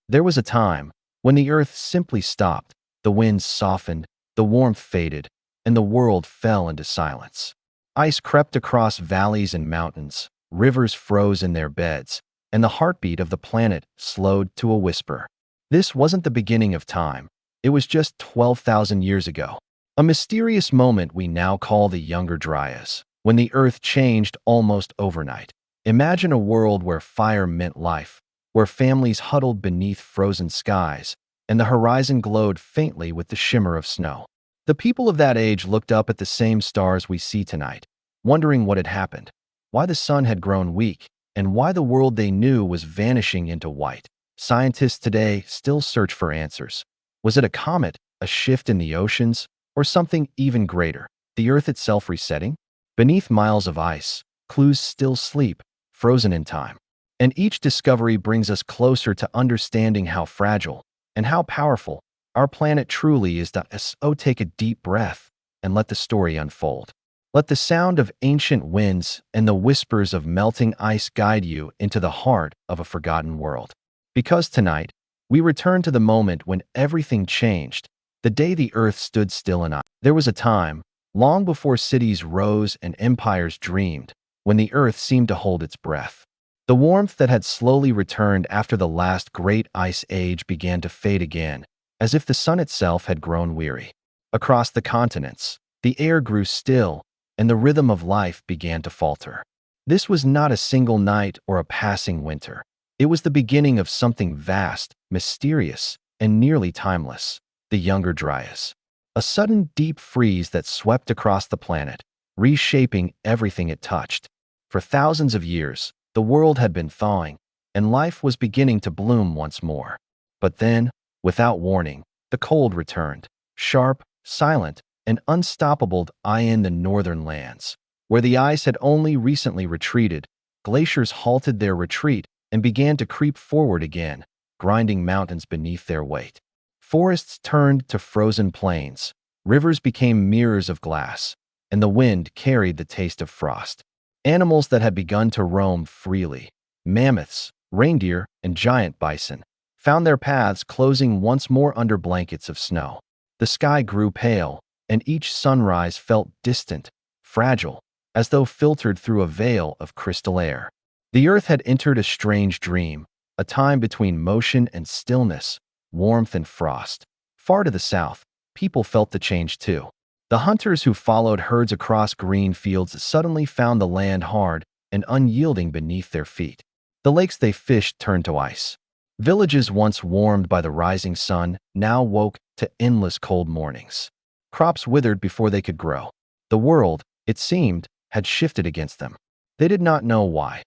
There was a time when the earth simply stopped, the winds softened, the warmth faded, and the world fell into silence. Ice crept across valleys and mountains, rivers froze in their beds, and the heartbeat of the planet slowed to a whisper. This wasn't the beginning of time. It was just 12,000 years ago. A mysterious moment we now call the Younger Dryas, when the earth changed almost overnight. Imagine a world where fire meant life, where families huddled beneath frozen skies, and the horizon glowed faintly with the shimmer of snow. The people of that age looked up at the same stars we see tonight, wondering what had happened, why the sun had grown weak, and why the world they knew was vanishing into white. Scientists today still search for answers. Was it a comet, a shift in the oceans, or something even greater, the Earth itself resetting? Beneath miles of ice, clues still sleep, frozen in time. And each discovery brings us closer to understanding how fragile and how powerful our planet truly is. So take a deep breath and let the story unfold. Let the sound of ancient winds and the whispers of melting ice guide you into the heart of a forgotten world. Because tonight, we return to the moment when everything changed, the day the earth stood still and ice. There was a time, long before cities rose and empires dreamed, when the earth seemed to hold its breath. The warmth that had slowly returned after the last great ice age began to fade again, as if the sun itself had grown weary. Across the continents, the air grew still, and the rhythm of life began to falter. This was not a single night or a passing winter. It was the beginning of something vast, mysterious, and nearly timeless, the Younger Dryas. A sudden deep freeze that swept across the planet, reshaping everything it touched. For thousands of years, the world had been thawing, and life was beginning to bloom once more. But then, without warning, the cold returned, sharp, silent, and unstoppable. In the northern lands, where the ice had only recently retreated, glaciers halted their retreat and began to creep forward again, grinding mountains beneath their weight. Forests turned to frozen plains, rivers became mirrors of glass, and the wind carried the taste of frost. Animals that had begun to roam freely, mammoths, reindeer, and giant bison, found their paths closing once more under blankets of snow. The sky grew pale, and each sunrise felt distant, fragile, as though filtered through a veil of crystal air. The earth had entered a strange dream, a time between motion and stillness, warmth and frost. Far to the south, people felt the change too. The hunters who followed herds across green fields suddenly found the land hard and unyielding beneath their feet. The lakes they fished turned to ice. Villages once warmed by the rising sun now woke to endless cold mornings. Crops withered before they could grow. The world, it seemed, had shifted against them. They did not know why,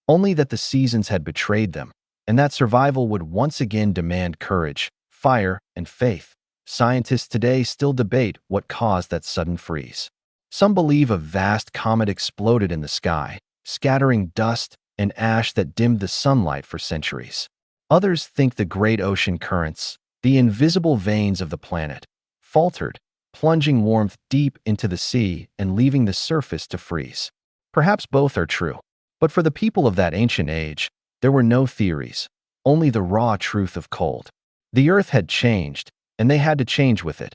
only that the seasons had betrayed them, and that survival would once again demand courage, fire, and faith. Scientists today still debate what caused that sudden freeze. Some believe a vast comet exploded in the sky, scattering dust and ash that dimmed the sunlight for centuries. Others think the great ocean currents, the invisible veins of the planet, faltered, plunging warmth deep into the sea and leaving the surface to freeze. Perhaps both are true, but for the people of that ancient age, there were no theories, only the raw truth of cold. The earth had changed, and they had to change with it.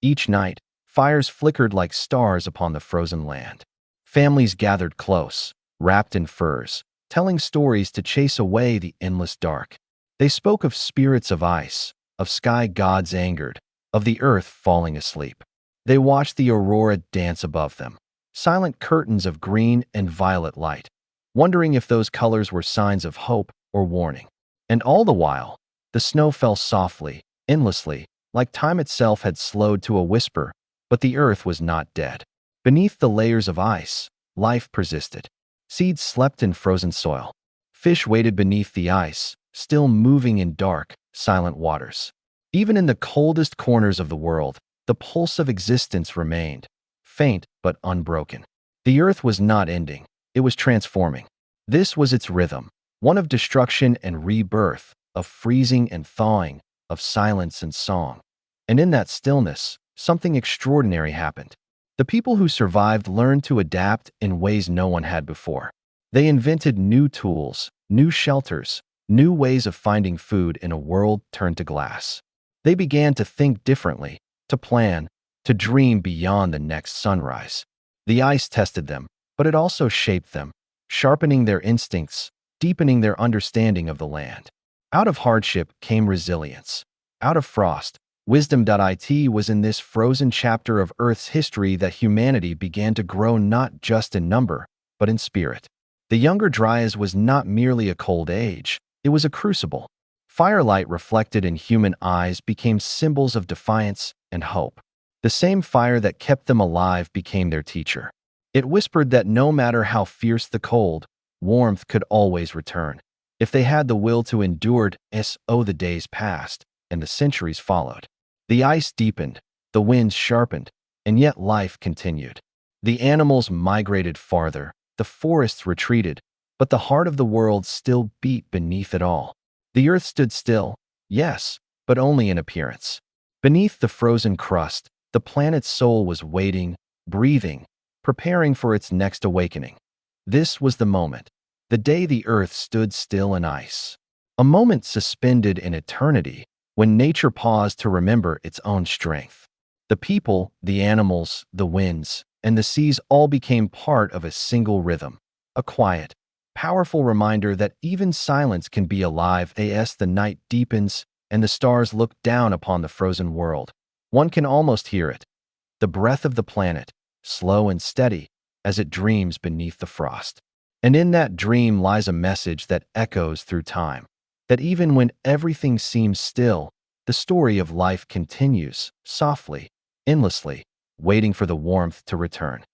Each night, fires flickered like stars upon the frozen land. Families gathered close, wrapped in furs, telling stories to chase away the endless dark. They spoke of spirits of ice, of sky gods angered, of the earth falling asleep. They watched the aurora dance above them, silent curtains of green and violet light, wondering if those colors were signs of hope or warning. And all the while, the snow fell softly, endlessly, like time itself had slowed to a whisper, but the earth was not dead. Beneath the layers of ice, life persisted. Seeds slept in frozen soil. Fish waited beneath the ice, still moving in dark, silent waters. Even in the coldest corners of the world, the pulse of existence remained, faint but unbroken. The earth was not ending, it was transforming. This was its rhythm, one of destruction and rebirth, of freezing and thawing, of silence and song. And in that stillness, something extraordinary happened. The people who survived learned to adapt in ways no one had before. They invented new tools, new shelters, New ways of finding food in a world turned to glass. They began to think differently, to plan, to dream beyond the next sunrise. The ice tested them, but it also shaped them, sharpening their instincts, deepening their understanding of the land. Out of hardship came resilience. Out of frost, wisdom. It was in this frozen chapter of Earth's history that humanity began to grow not just in number, but in spirit. The Younger Dryas was not merely a cold age, it was a crucible. Firelight reflected in human eyes became symbols of defiance and hope. The same fire that kept them alive became their teacher. It whispered that no matter how fierce the cold, warmth could always return. If they had the will to endure it. The days passed, and the centuries followed. The ice deepened, the winds sharpened, and yet life continued. The animals migrated farther, the forests retreated, but the heart of the world still beat beneath it all. The earth stood still, yes, but only in appearance. Beneath the frozen crust, the planet's soul was waiting, breathing, preparing for its next awakening. This was the moment, the day the earth stood still in ice. A moment suspended in eternity, when nature paused to remember its own strength. The people, the animals, the winds, and the seas all became part of a single rhythm, a quiet, powerful reminder that even silence can be alive. As the night deepens and the stars look down upon the frozen world, one can almost hear it, the breath of the planet, slow and steady, as it dreams beneath the frost. And in that dream lies a message that echoes through time, that even when everything seems still, the story of life continues, softly, endlessly, waiting for the warmth to return.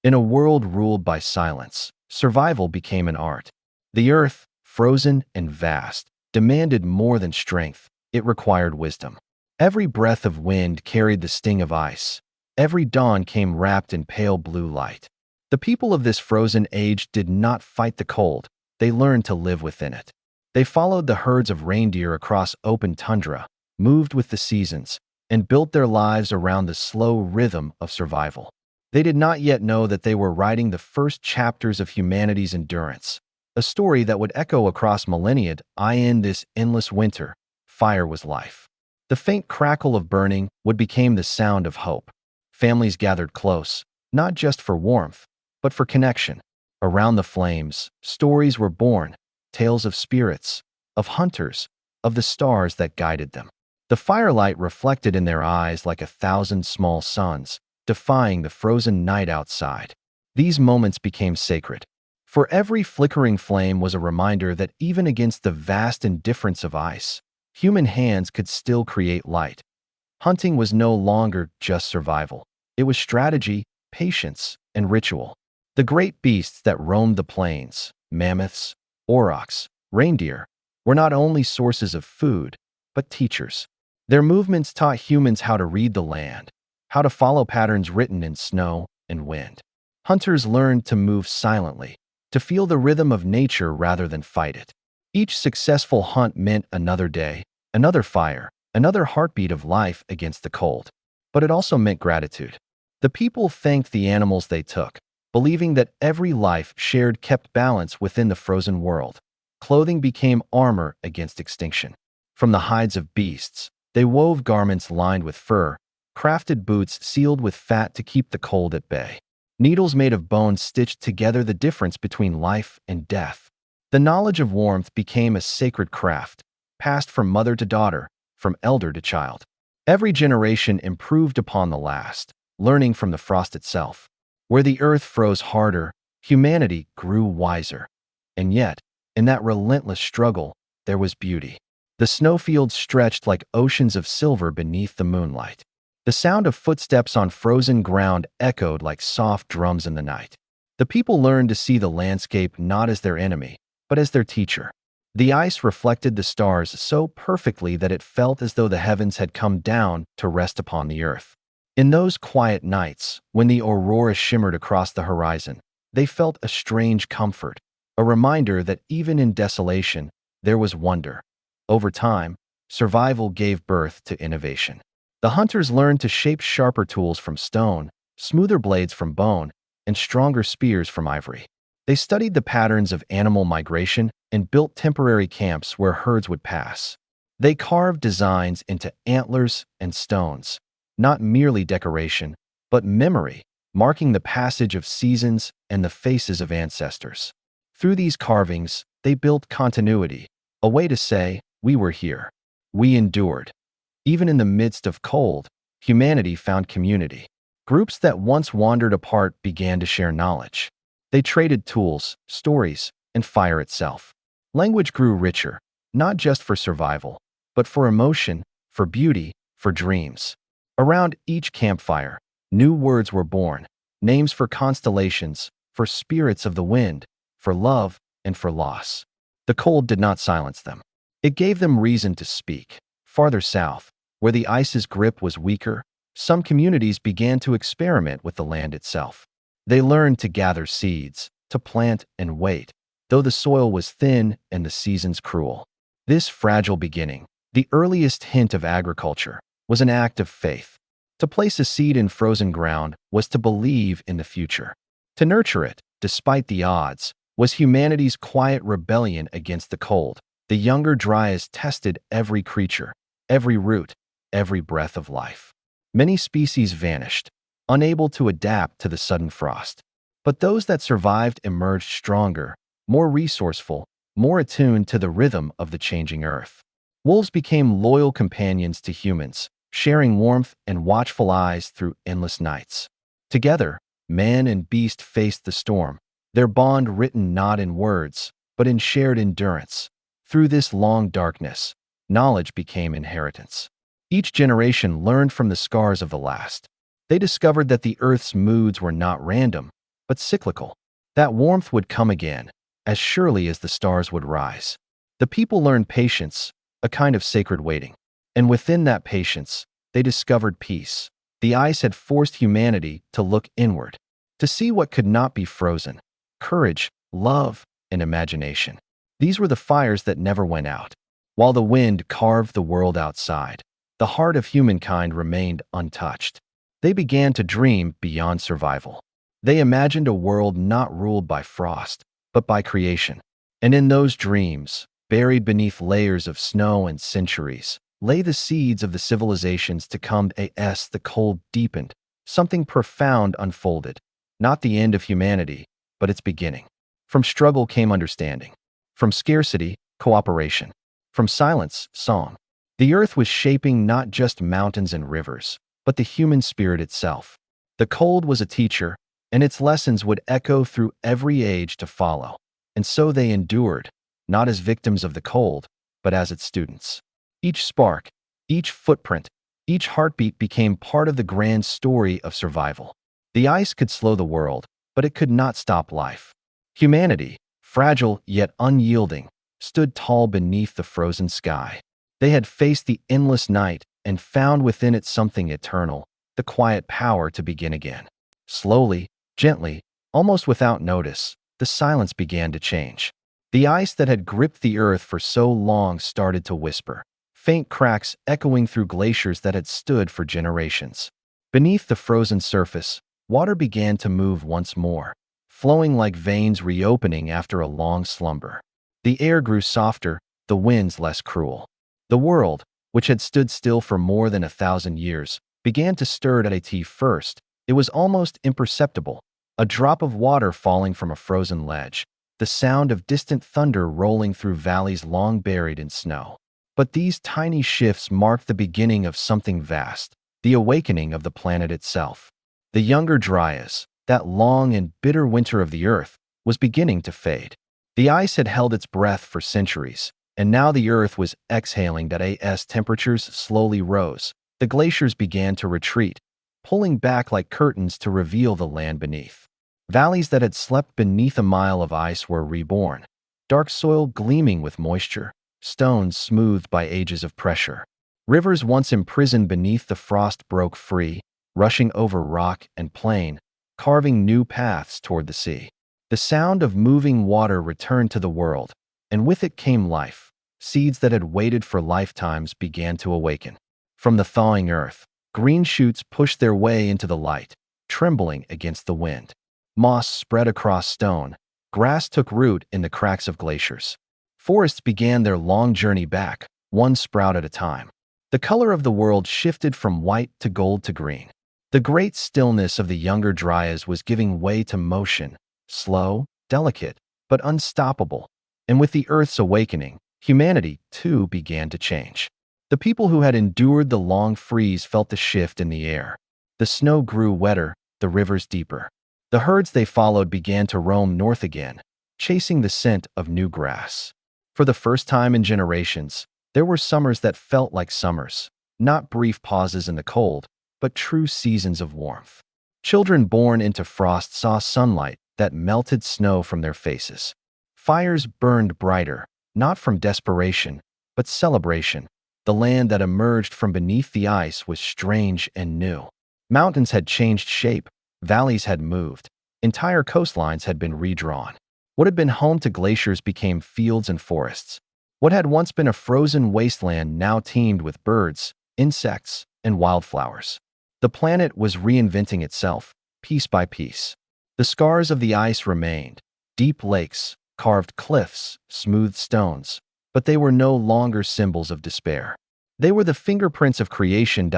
In a world ruled by silence, survival became an art. The earth, frozen and vast, demanded more than strength, it required wisdom. Every breath of wind carried the sting of ice. Every dawn came wrapped in pale blue light. The people of this frozen age did not fight the cold, they learned to live within it. They followed the herds of reindeer across open tundra, moved with the seasons, and built their lives around the slow rhythm of survival. They did not yet know that they were writing the first chapters of humanity's endurance, a story that would echo across millennia. In this endless winter, fire was life. The faint crackle of burning would become the sound of hope. Families gathered close, not just for warmth, but for connection. Around the flames, stories were born, tales of spirits, of hunters, of the stars that guided them. The firelight reflected in their eyes like 1,000 small suns, defying the frozen night outside. These moments became sacred. For every flickering flame was a reminder that even against the vast indifference of ice, human hands could still create light. Hunting was no longer just survival. It was strategy, patience, and ritual. The great beasts that roamed the plains, mammoths, aurochs, reindeer, were not only sources of food, but teachers. Their movements taught humans how to read the land, how to follow patterns written in snow and wind. Hunters learned to move silently, to feel the rhythm of nature rather than fight it. Each successful hunt meant another day, another fire, another heartbeat of life against the cold. But it also meant gratitude. The people thanked the animals they took, believing that every life shared kept balance within the frozen world. Clothing became armor against extinction. From the hides of beasts, they wove garments lined with fur, crafted boots sealed with fat to keep the cold at bay. Needles made of bone stitched together the difference between life and death. The knowledge of warmth became a sacred craft, passed from mother to daughter, from elder to child. Every generation improved upon the last, learning from the frost itself. Where the earth froze harder, humanity grew wiser. And yet, in that relentless struggle, there was beauty. The snowfields stretched like oceans of silver beneath the moonlight. The sound of footsteps on frozen ground echoed like soft drums in the night. The people learned to see the landscape not as their enemy, but as their teacher. The ice reflected the stars so perfectly that it felt as though the heavens had come down to rest upon the earth. In those quiet nights, when the aurora shimmered across the horizon, they felt a strange comfort, a reminder that even in desolation, there was wonder. Over time, survival gave birth to innovation. The hunters learned to shape sharper tools from stone, smoother blades from bone, and stronger spears from ivory. They studied the patterns of animal migration and built temporary camps where herds would pass. They carved designs into antlers and stones, not merely decoration, but memory, marking the passage of seasons and the faces of ancestors. Through these carvings, they built continuity, a way to say, we were here. We endured. Even in the midst of cold, humanity found community. Groups that once wandered apart began to share knowledge. They traded tools, stories, and fire itself. Language grew richer, not just for survival, but for emotion, for beauty, for dreams. Around each campfire, new words were born, names for constellations, for spirits of the wind, for love, and for loss. The cold did not silence them. It gave them reason to speak. Farther south, where the ice's grip was weaker, some communities began to experiment with the land itself. They learned to gather seeds, to plant and wait, though the soil was thin and the seasons cruel. This fragile beginning, the earliest hint of agriculture, was an act of faith. To place a seed in frozen ground was to believe in the future. To nurture it, despite the odds, was humanity's quiet rebellion against the cold. The Younger Dryas tested every creature, every root, every breath of life. Many species vanished, unable to adapt to the sudden frost. But those that survived emerged stronger, more resourceful, more attuned to the rhythm of the changing earth. Wolves became loyal companions to humans, sharing warmth and watchful eyes through endless nights. Together, man and beast faced the storm, their bond written not in words, but in shared endurance. Through this long darkness, knowledge became inheritance. Each generation learned from the scars of the last. They discovered that the Earth's moods were not random, but cyclical. That warmth would come again, as surely as the stars would rise. The people learned patience, a kind of sacred waiting. And within that patience, they discovered peace. The ice had forced humanity to look inward, to see what could not be frozen: courage, love, and imagination. These were the fires that never went out. While the wind carved the world outside, the heart of humankind remained untouched. They began to dream beyond survival. They imagined a world not ruled by frost, but by creation. And in those dreams, buried beneath layers of snow and centuries, lay the seeds of the civilizations to come. As the cold deepened, something profound unfolded. Not the end of humanity, but its beginning. From struggle came understanding. From scarcity, cooperation. From silence, song. The earth was shaping not just mountains and rivers, but the human spirit itself. The cold was a teacher, and its lessons would echo through every age to follow. And so they endured, not as victims of the cold, but as its students. Each spark, each footprint, each heartbeat became part of the grand story of survival. The ice could slow the world, but it could not stop life. Humanity, fragile yet unyielding, stood tall beneath the frozen sky. They had faced the endless night and found within it something eternal, the quiet power to begin again. Slowly, gently, almost without notice, the silence began to change. The ice that had gripped the earth for so long started to whisper, faint cracks echoing through glaciers that had stood for generations. Beneath the frozen surface, water began to move once more, flowing like veins reopening after a long slumber. The air grew softer, the winds less cruel. The world, which had stood still for more than 1,000 years, began to stir at first. It was almost imperceptible, a drop of water falling from a frozen ledge, the sound of distant thunder rolling through valleys long buried in snow. But these tiny shifts marked the beginning of something vast, the awakening of the planet itself. The Younger Dryas, that long and bitter winter of the earth, was beginning to fade. The ice had held its breath for centuries, and now the earth was exhaling. As temperatures slowly rose, the glaciers began to retreat, pulling back like curtains to reveal the land beneath. Valleys that had slept beneath a mile of ice were reborn, dark soil gleaming with moisture, stones smoothed by ages of pressure. Rivers once imprisoned beneath the frost broke free, rushing over rock and plain, carving new paths toward the sea. The sound of moving water returned to the world, and with it came life. Seeds that had waited for lifetimes began to awaken. From the thawing earth, green shoots pushed their way into the light, trembling against the wind. Moss spread across stone, Grass took root in the cracks of glaciers. Forests began their long journey back, one sprout at a time. The color of the world shifted from white to gold to green. The great stillness of the Younger Dryas was giving way to motion, slow, delicate, but unstoppable. And with the Earth's awakening, humanity, too, began to change. The people who had endured the long freeze felt the shift in the air. The snow grew wetter, the rivers deeper. The herds they followed began to roam north again, chasing the scent of new grass. For the first time in generations, there were summers that felt like summers, not brief pauses in the cold, but true seasons of warmth. Children born into frost saw sunlight that melted snow from their faces. Fires burned brighter, not from desperation, but celebration. The land that emerged from beneath the ice was strange and new. Mountains had changed shape, valleys had moved, entire coastlines had been redrawn. What had been home to glaciers became fields and forests. What had once been a frozen wasteland now teemed with birds, insects, and wildflowers. The planet was reinventing itself, piece by piece. The scars of the ice remained, deep lakes, carved cliffs, smooth stones, but they were no longer symbols of despair. They were the fingerprints of creation.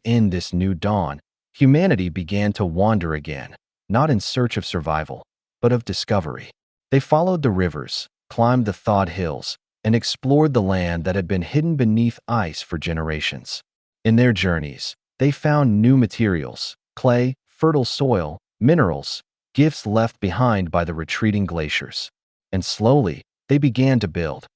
In this new dawn, humanity began to wander again, not in search of survival, but of discovery. They followed the rivers, climbed the thawed hills, and explored the land that had been hidden beneath ice for generations. In their journeys, they found new materials, clay, fertile soil, minerals, gifts left behind by the retreating glaciers. And slowly, they began to build.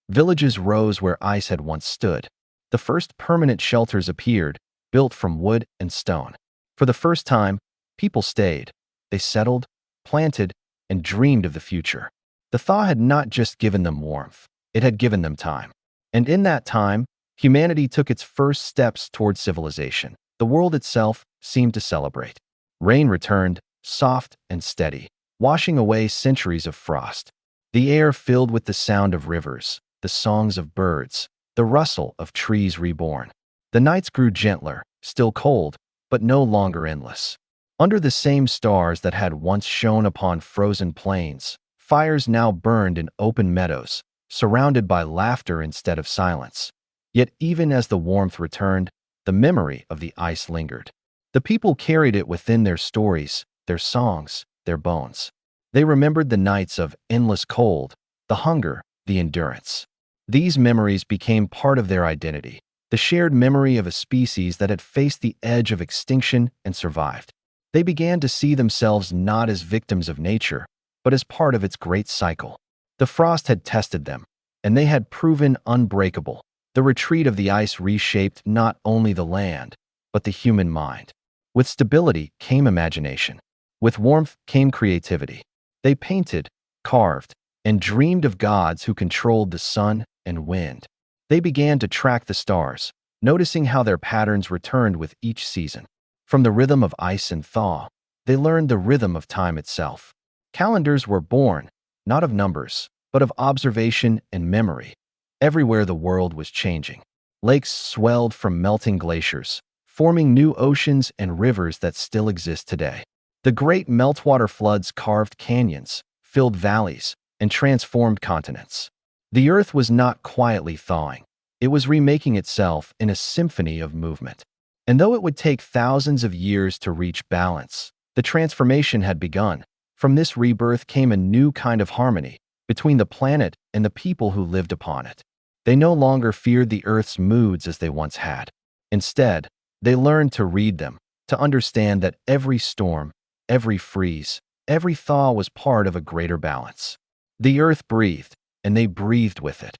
Villages rose where ice had once stood. The first permanent shelters appeared, built from wood and stone. For the first time, people stayed. They settled, planted, and dreamed of the future. The thaw had not just given them warmth, it had given them time. And in that time, humanity took its first steps toward civilization. The world itself seemed to celebrate. Rain returned, soft and steady, washing away centuries of frost. The air filled with the sound of rivers, the songs of birds, the rustle of trees reborn. The nights grew gentler, still cold, but no longer endless. Under the same stars that had once shone upon frozen plains, fires now burned in open meadows, surrounded by laughter instead of silence. Yet even as the warmth returned, the memory of the ice lingered. The people carried it within their stories, their songs, their bones. They remembered the nights of endless cold, the hunger, the endurance. These memories became part of their identity, the shared memory of a species that had faced the edge of extinction and survived. They began to see themselves not as victims of nature, but as part of its great cycle. The frost had tested them, and they had proven unbreakable. The retreat of the ice reshaped not only the land, but the human mind. With stability came imagination. With warmth came creativity. They painted, carved, and dreamed of gods who controlled the sun and wind. They began to track the stars, noticing how their patterns returned with each season. From the rhythm of ice and thaw, they learned the rhythm of time itself. Calendars were born, not of numbers, but of observation and memory. Everywhere the world was changing. Lakes swelled from melting glaciers, forming new oceans and rivers that still exist today. The great meltwater floods carved canyons, filled valleys, and transformed continents. The Earth was not quietly thawing. It was remaking itself in a symphony of movement. And though it would take thousands of years to reach balance, the transformation had begun. From this rebirth came a new kind of harmony between the planet and the people who lived upon it. They no longer feared the Earth's moods as they once had. Instead, they learned to read them, to understand that every storm, every freeze, every thaw was part of a greater balance. The Earth breathed, and they breathed with it.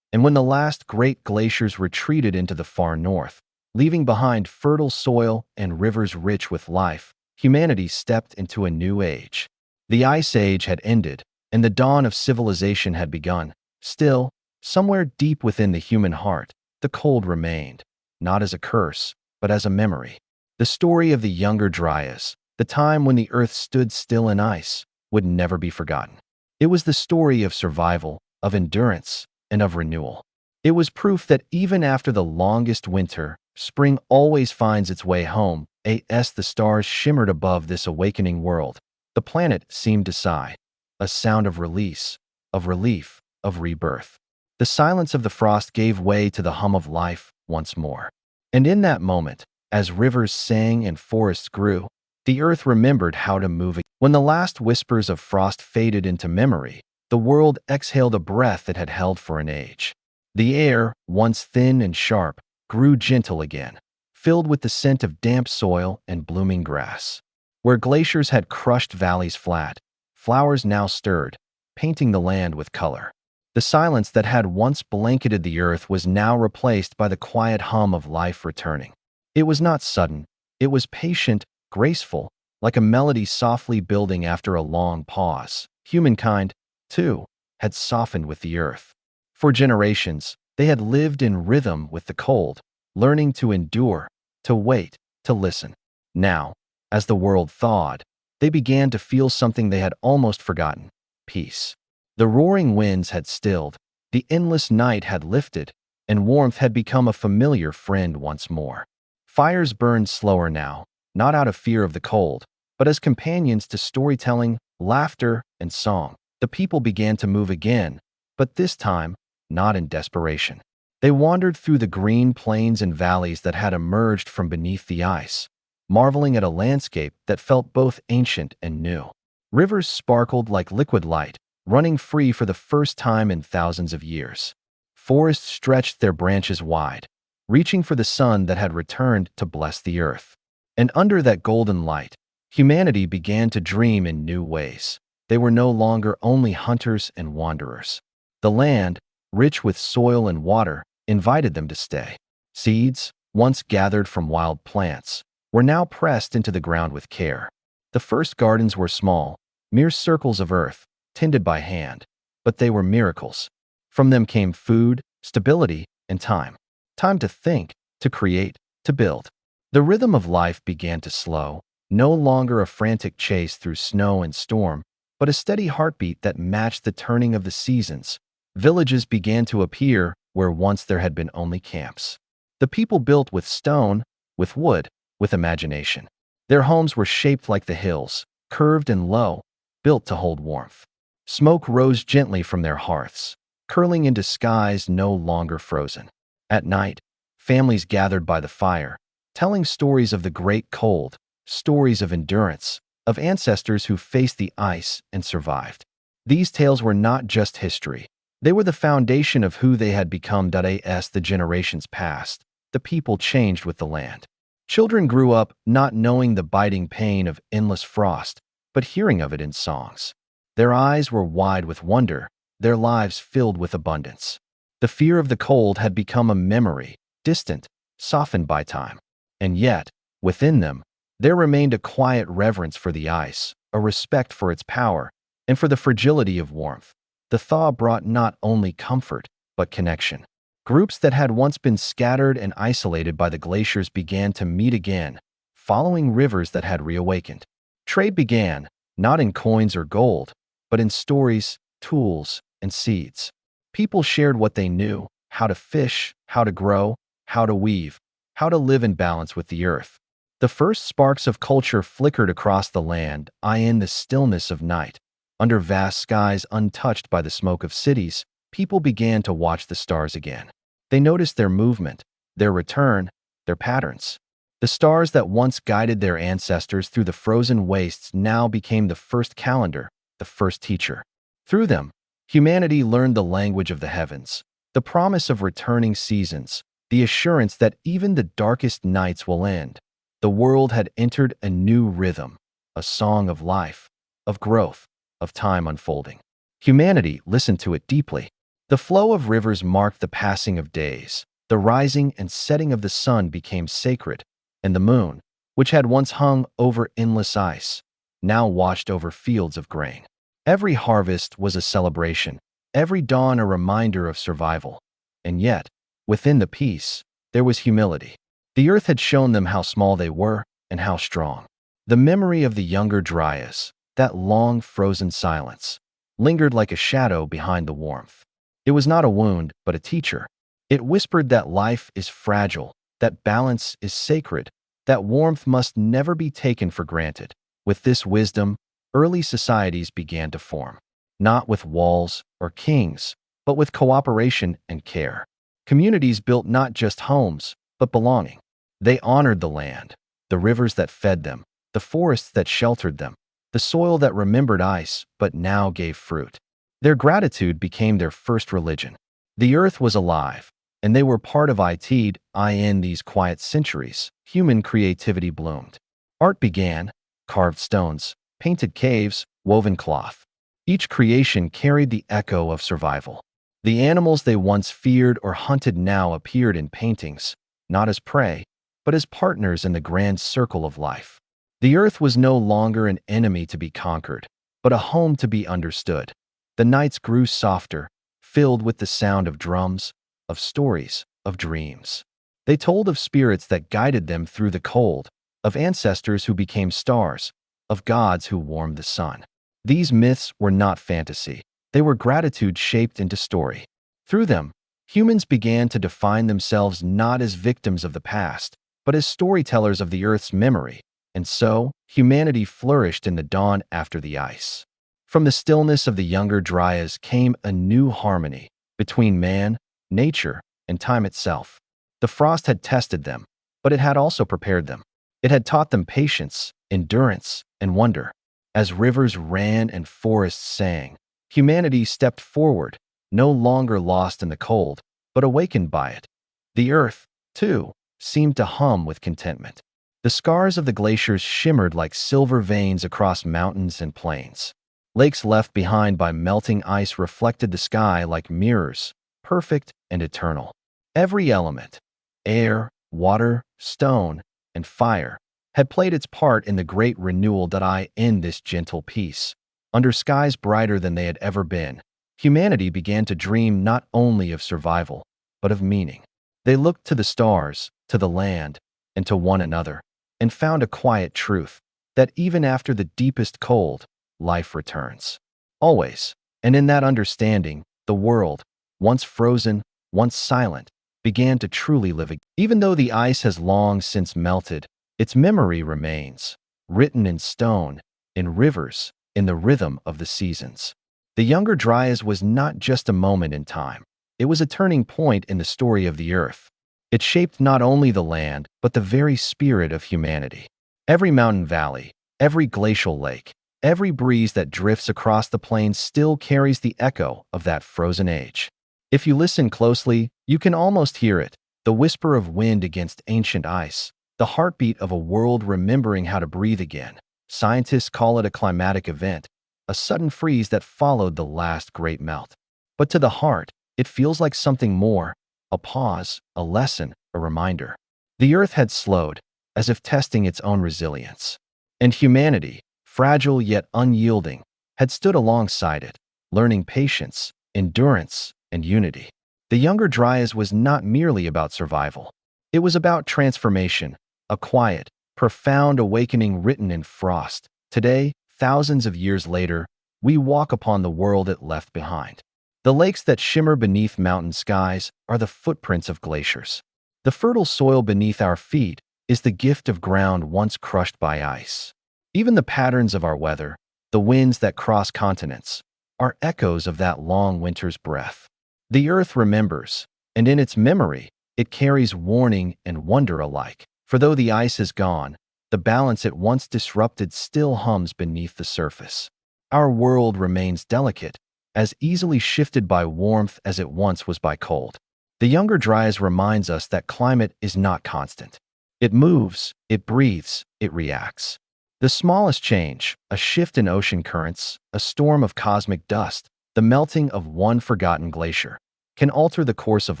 And when the last great glaciers retreated into the far north, leaving behind fertile soil and rivers rich with life, humanity stepped into a new age. The Ice Age had ended, and the dawn of civilization had begun. Still, somewhere deep within the human heart, the cold remained, not as a curse, but as a memory. The story of the Younger Dryas, the time when the Earth stood still in ice, would never be forgotten. It was the story of survival, of endurance, and of renewal. It was proof that even after the longest winter, spring always finds its way home. As the stars shimmered above this awakening world, the planet seemed to sigh. a sound of release, of relief, of rebirth. The silence of the frost gave way to the hum of life once more. And in that moment, as rivers sang and forests grew, the earth remembered how to move again. When the last whispers of frost faded into memory, the world exhaled a breath it had held for an age. The air, once thin and sharp, grew gentle again, filled with the scent of damp soil and blooming grass. Where glaciers had crushed valleys flat, flowers now stirred, painting the land with color. The silence that had once blanketed the earth was now replaced by the quiet hum of life returning. It was not sudden, it was patient, graceful, like a melody softly building after a long pause. Humankind, too, had softened with the earth. For generations, they had lived in rhythm with the cold, learning to endure, to wait, to listen. Now, as the world thawed, they began to feel something they had almost forgotten: peace. The roaring winds had stilled, the endless night had lifted, and warmth had become a familiar friend once more. Fires burned slower now, not out of fear of the cold, but as companions to storytelling, laughter, and song. The people began to move again, but this time, not in desperation. They wandered through the green plains and valleys that had emerged from beneath the ice, marveling at a landscape that felt both ancient and new. Rivers sparkled like liquid light, running free for the first time in thousands of years. Forests stretched their branches wide, reaching for the sun that had returned to bless the earth. And under that golden light, humanity began to dream in new ways. They were no longer only hunters and wanderers. The land, rich with soil and water, invited them to stay. Seeds, once gathered from wild plants, were now pressed into the ground with care. The first gardens were small, mere circles of earth, tended by hand, but they were miracles. From them came food, stability, and time. Time to think, to create, to build. The rhythm of life began to slow, no longer a frantic chase through snow and storm, but a steady heartbeat that matched the turning of the seasons. Villages began to appear where once there had been only camps. The people built with stone, with wood, with imagination. Their homes were shaped like the hills, curved and low, built to hold warmth. Smoke rose gently from their hearths, curling into skies no longer frozen. At night, families gathered by the fire, telling stories of the great cold, stories of endurance, of ancestors who faced the ice and survived. These tales were not just history. They were the foundation of who they had become. As the generations passed, the people changed with the land. Children grew up not knowing the biting pain of endless frost, but hearing of it in songs. Their eyes were wide with wonder, their lives filled with abundance. The fear of the cold had become a memory, distant, softened by time. And yet, within them, there remained a quiet reverence for the ice, a respect for its power, and for the fragility of warmth. The thaw brought not only comfort, but connection. Groups that had once been scattered and isolated by the glaciers began to meet again, following rivers that had reawakened. Trade began, not in coins or gold, but in stories, tools, and seeds. People shared what they knew: how to fish, how to grow, how to weave, how to live in balance with the earth. The first sparks of culture flickered across the land, in the stillness of night. Under vast skies untouched by the smoke of cities, people began to watch the stars again. They noticed their movement, their return, their patterns. The stars that once guided their ancestors through the frozen wastes now became the first calendar, the first teacher. Through them, humanity learned the language of the heavens, the promise of returning seasons, the assurance that even the darkest nights will end. The world had entered a new rhythm, a song of life, of growth, of time unfolding. Humanity listened to it deeply. The flow of rivers marked the passing of days. The rising and setting of the sun became sacred, and the moon, which had once hung over endless ice, now watched over fields of grain. Every harvest was a celebration, every dawn a reminder of survival. And yet, within the peace, there was humility. The earth had shown them how small they were and how strong. The memory of the Younger Dryas, that long frozen silence, lingered like a shadow behind the warmth. It was not a wound, but a teacher. It whispered that life is fragile, that balance is sacred, that warmth must never be taken for granted. With this wisdom, early societies began to form. not with walls or kings, but with cooperation and care. Communities built not just homes, but belonging. They honored the land, the rivers that fed them, the forests that sheltered them, the soil that remembered ice but now gave fruit. Their gratitude became their first religion. The earth was alive, and they were part of it. In these quiet centuries, human creativity bloomed. Art began, carved stones, painted caves, woven cloth. Each creation carried the echo of survival. The animals they once feared or hunted now appeared in paintings, not as prey, but as partners in the grand circle of life. The earth was no longer an enemy to be conquered, but a home to be understood. The nights grew softer, filled with the sound of drums, of stories, of dreams. They told of spirits that guided them through the cold, of ancestors who became stars, of gods who warmed the sun. These myths were not fantasy. They were gratitude shaped into story. Through them, humans began to define themselves not as victims of the past, but as storytellers of the Earth's memory. And so, humanity flourished in the dawn after the ice. From the stillness of the Younger Dryas came a new harmony between man, nature, and time itself. The frost had tested them, but it had also prepared them. It had taught them patience, endurance, and wonder. As rivers ran and forests sang, humanity stepped forward, no longer lost in the cold, but awakened by it. The earth, too, seemed to hum with contentment. The scars of the glaciers shimmered like silver veins across mountains and plains. Lakes left behind by melting ice reflected the sky like mirrors, perfect and eternal. Every element, air, water, stone, and fire, had played its part in the great renewal. In this gentle peace, under skies brighter than they had ever been, humanity began to dream not only of survival, but of meaning. They looked to the stars, to the land, and to one another, and found a quiet truth, that even after the deepest cold, life returns. Always. And in that understanding, the world, once frozen, once silent, began to truly live again. Even though the ice has long since melted, its memory remains, written in stone, in rivers, in the rhythm of the seasons. The Younger Dryas was not just a moment in time. It was a turning point in the story of the earth. It shaped not only the land, but the very spirit of humanity. Every mountain valley, every glacial lake, every breeze that drifts across the plains still carries the echo of that frozen age. If you listen closely, you can almost hear it, the whisper of wind against ancient ice, the heartbeat of a world remembering how to breathe again. Scientists call it a climatic event, a sudden freeze that followed the last great melt. But to the heart, it feels like something more, a pause, a lesson, a reminder. The earth had slowed, as if testing its own resilience. And humanity, fragile yet unyielding, had stood alongside it, learning patience, endurance, and unity. The Younger Dryas was not merely about survival. It was about transformation, a quiet, profound awakening written in frost. Today, thousands of years later, we walk upon the world it left behind. The lakes that shimmer beneath mountain skies are the footprints of glaciers. The fertile soil beneath our feet is the gift of ground once crushed by ice. Even the patterns of our weather, the winds that cross continents, are echoes of that long winter's breath. The earth remembers, and in its memory, it carries warning and wonder alike. For though the ice is gone, the balance it once disrupted still hums beneath the surface. Our world remains delicate, as easily shifted by warmth as it once was by cold. The Younger Dryas reminds us that climate is not constant. It moves, it breathes, it reacts. The smallest change, a shift in ocean currents, a storm of cosmic dust, the melting of one forgotten glacier, can alter the course of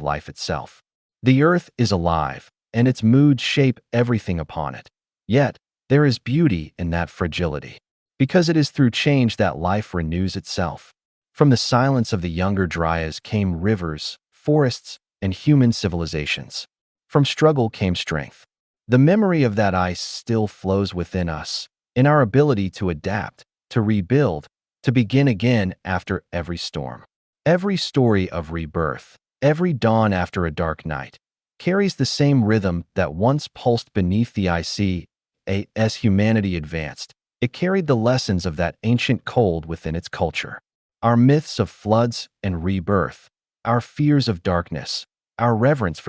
life itself. The earth is alive, and its moods shape everything upon it. Yet, there is beauty in that fragility, because it is through change that life renews itself. From the silence of the Younger Dryas came rivers, forests, and human civilizations. From struggle came strength. The memory of that ice still flows within us, in our ability to adapt, to rebuild, to begin again after every storm. Every story of rebirth, every dawn after a dark night, carries the same rhythm that once pulsed beneath the ice. As humanity advanced, it carried the lessons of that ancient cold within its culture. Our myths of floods and rebirth, our fears of darkness, our reverence for